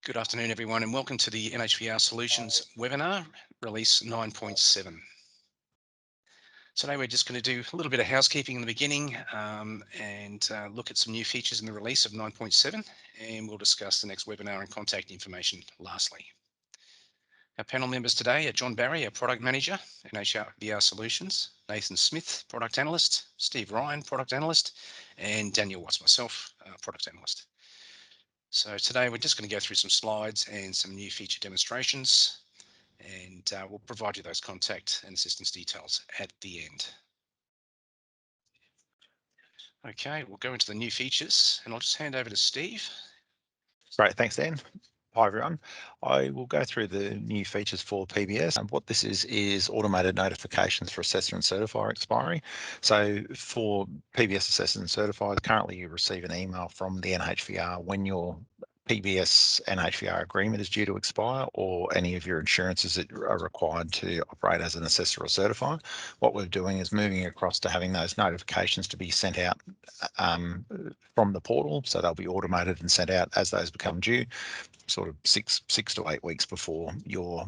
Good afternoon, everyone, and welcome to the NHVR Solutions webinar, release 9.7. Today, we're just going to do a little bit of housekeeping in the beginning and look at some new features in the release of 9.7, and we'll discuss the next webinar and contact information lastly. Our panel members today are John Barry, our Product Manager, NHVR Solutions, Nathan Smith, Product Analyst, Steve Ryan, Product Analyst, and Daniel Watts, myself, Product Analyst. So today we're just going to go through some slides and some new feature demonstrations, and we'll provide you those contact and assistance details at the end. Okay, we'll go into the new features, and I'll just hand over to Steve. Great, thanks, Dan. Hi, everyone. I will go through the new features for PBS. And what this is automated notifications for assessor and certifier expiry. So for PBS assessors and certifiers, currently you receive an email from the NHVR when your PBS NHVR agreement is due to expire, or any of your insurances that are required to operate as an assessor or certifier. What we're doing is moving across to having those notifications to be sent out from the portal, so they'll be automated and sent out as those become due, sort of six to 8 weeks before your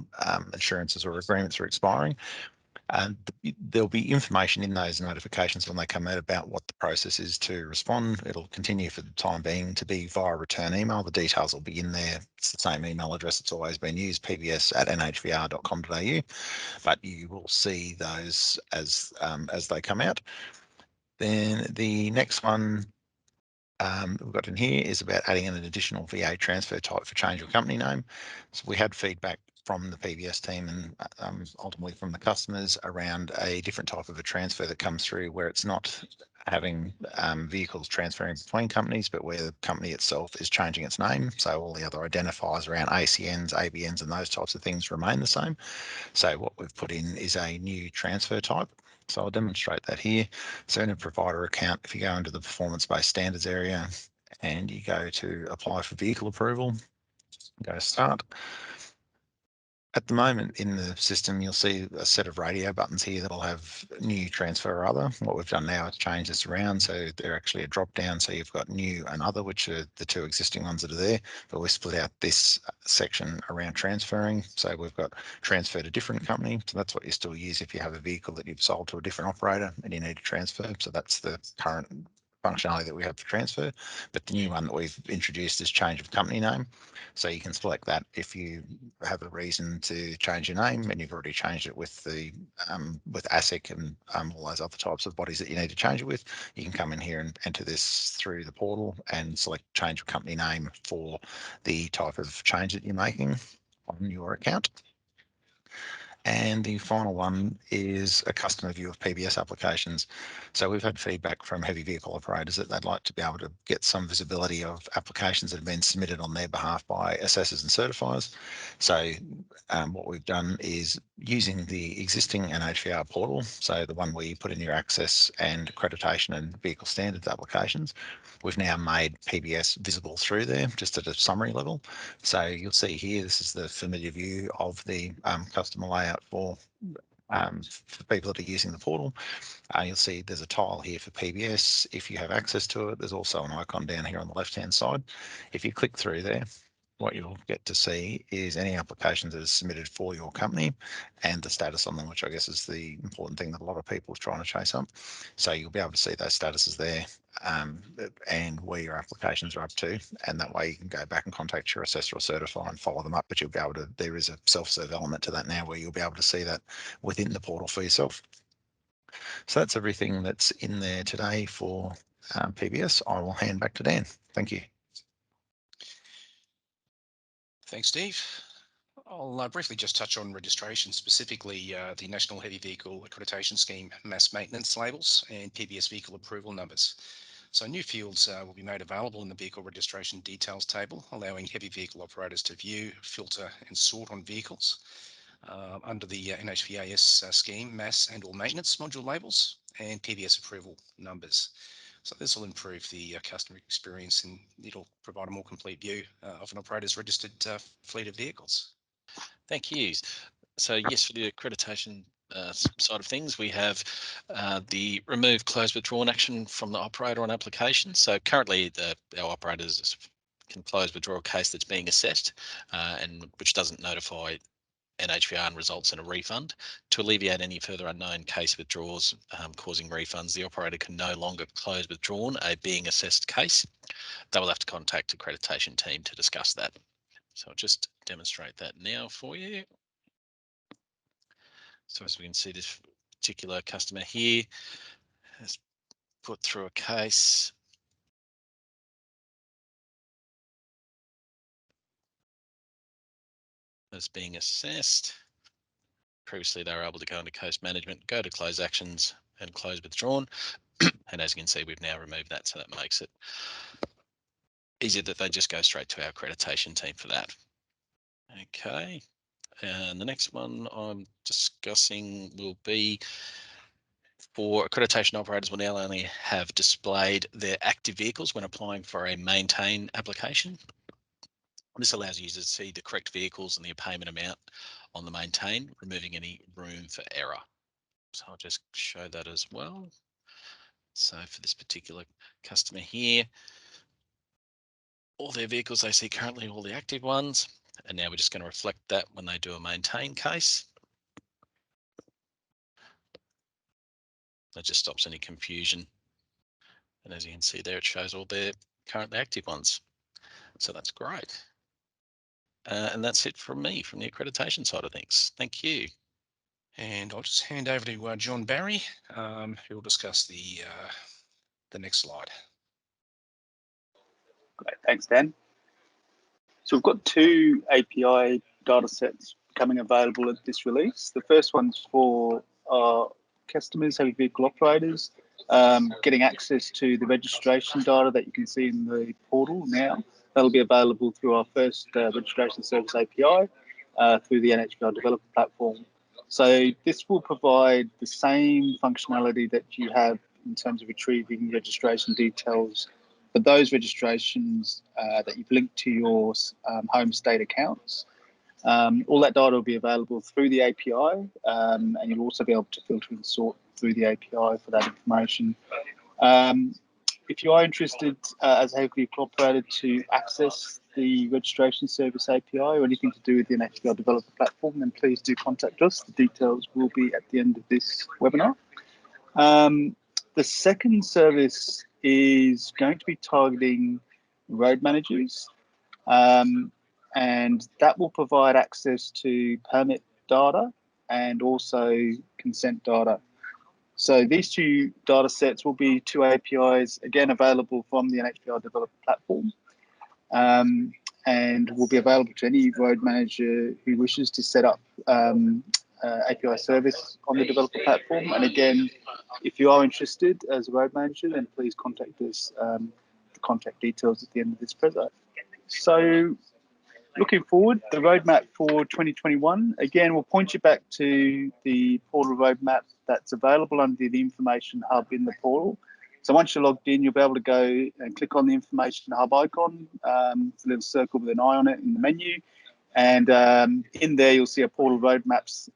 insurances or agreements are expiring. And there'll be information in those notifications when they come out about what the process is to respond. It'll continue for the time being to be via return email. The details will be in there. It's the same email address that's always been used, pbs@nhvr.com.au, but you will see those as they come out. Then the next one we've got in here is about adding an additional VA transfer type for change of company name. So we had feedback from the PBS team and ultimately from the customers around a different type of a transfer that comes through where it's not having vehicles transferring between companies, but where the company itself is changing its name. So all the other identifiers around ACNs, ABNs and those types of things remain the same. So what we've put in is a new transfer type. So I'll demonstrate that here. So in a provider account, if you go into the performance-based standards area and you go to apply for vehicle approval, go to start. At the moment in the system, you'll see a set of radio buttons here that'll have new, transfer, or other. What we've done now is change this around, so they're actually a drop down. So you've got new and other, which are the two existing ones that are there, but we split out this section around transferring. So we've got transfer to different company. So that's what you still use if you have a vehicle that you've sold to a different operator and you need to transfer. So that's the current functionality that we have for transfer. But the new one that we've introduced is change of company name. So you can select that if you have a reason to change your name and you've already changed it with the with ASIC and all those other types of bodies that you need to change it with. You can come in here and enter this through the portal and select change of company name for the type of change that you're making on your account. And the final one is a customer view of PBS applications. So we've had feedback from heavy vehicle operators that they'd like to be able to get some visibility of applications that have been submitted on their behalf by assessors and certifiers. So what we've done is using the existing NHVR portal, so the one where you put in your access and accreditation and vehicle standards applications, we've now made PBS visible through there just at a summary level. So you'll see here, this is the familiar view of the customer layout for people that are using the portal. You'll see there's a tile here for PBS. If you have access to it, there's also an icon down here on the left-hand side. If you click through there, what you'll get to see is any applications that are submitted for your company and the status on them, which I guess is the important thing that a lot of people are trying to chase up. So you'll be able to see those statuses there and where your applications are up to. And that way you can go back and contact your assessor or certifier and follow them up, but you'll be able to, there is a self-serve element to that now where you'll be able to see that within the portal for yourself. So that's everything that's in there today for PBS. I will hand back to Dan. Thank you. Thanks, Steve. I'll briefly just touch on registration, specifically the National Heavy Vehicle Accreditation Scheme mass maintenance labels and PBS vehicle approval numbers. So new fields will be made available in the vehicle registration details table, allowing heavy vehicle operators to view, filter and sort on vehicles under the NHVAS scheme mass and or maintenance module labels and PBS approval numbers. So this will improve the customer experience and it'll provide a more complete view of an operator's registered fleet of vehicles. Thank you. So yes, for the accreditation side of things, we have the remove close withdrawn action from the operator on application. So currently our operators can close withdraw a case that's being assessed and which doesn't notify NHVR and results in a refund. To alleviate any further unknown case withdrawals causing refunds, the operator can no longer close withdrawn a being assessed case. They will have to contact the accreditation team to discuss that. So I'll just demonstrate that now for you. So as we can see, this particular customer here has put through a case. That's being assessed. Previously, they were able to go into case management, go to close actions and close withdrawn. And as you can see, we've now removed that. So that makes it easier that they just go straight to our accreditation team for that. Okay. And the next one I'm discussing will be for accreditation operators will now only have displayed their active vehicles when applying for a maintain application. This allows users to see the correct vehicles and the payment amount on the maintain, removing any room for error. So I'll just show that as well. So for this particular customer here, all their vehicles they see currently, all the active ones, and now we're just going to reflect that when they do a maintain case. That just stops any confusion. And as you can see there, it shows all their currently active ones. So that's great. And that's it from me, from the accreditation side of things. Thank you. And I'll just hand over to John Barry, who will discuss the next slide. Great, thanks, Dan. So we've got two API data sets coming available at this release. The first one's for our customers, heavy vehicle operators, getting access to the registration data that you can see in the portal now. That'll be available through our first registration service API through the NHVR developer platform. So this will provide the same functionality that you have in terms of retrieving registration details for those registrations that you've linked to your home state accounts. All that data will be available through the API, and you'll also be able to filter and sort through the API for that information. If you are interested as a heavy vehicle operator to access the registration service API or anything to do with the NHVR developer platform, then please do contact us. The details will be at the end of this webinar. The second service is going to be targeting road managers, and that will provide access to permit data and also consent data. So these two data sets will be two APIs, again, available from the NHVR developer platform, and will be available to any road manager who wishes to set up API service on the developer platform. And again, if you are interested as a road manager, then please contact us. The contact details at the end of this presentation. So looking forward, the roadmap for 2021, again, we'll point you back to the portal roadmap that's available under the Information Hub in the portal. So once you're logged in, you'll be able to go and click on the Information Hub icon, it's a little circle with an eye on it in the menu. And in there, you'll see a portal roadmaps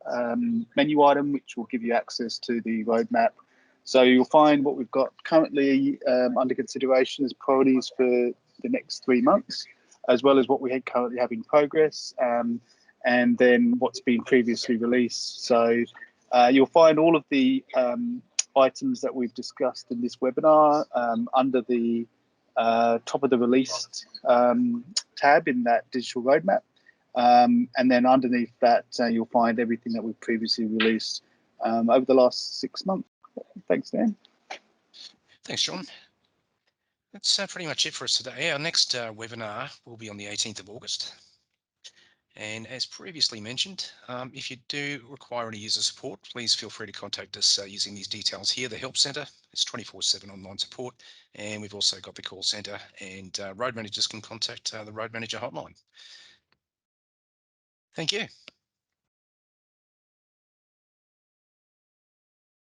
menu item, which will give you access to the roadmap. So you'll find what we've got currently under consideration as priorities for the next 3 months, as well as what we currently have in progress, and then what's been previously released. So you'll find all of the items that we've discussed in this webinar under the top of the released tab in that digital roadmap. And then underneath that, you'll find everything that we've previously released over the last 6 months. Thanks, Dan. Thanks, John. That's pretty much it for us today. Our next webinar will be on the 18th of August. And as previously mentioned, if you do require any user support, please feel free to contact us using these details here. The Help Centre is 24/7 online support, and we've also got the call centre, and road managers can contact the Road Manager hotline. Thank you.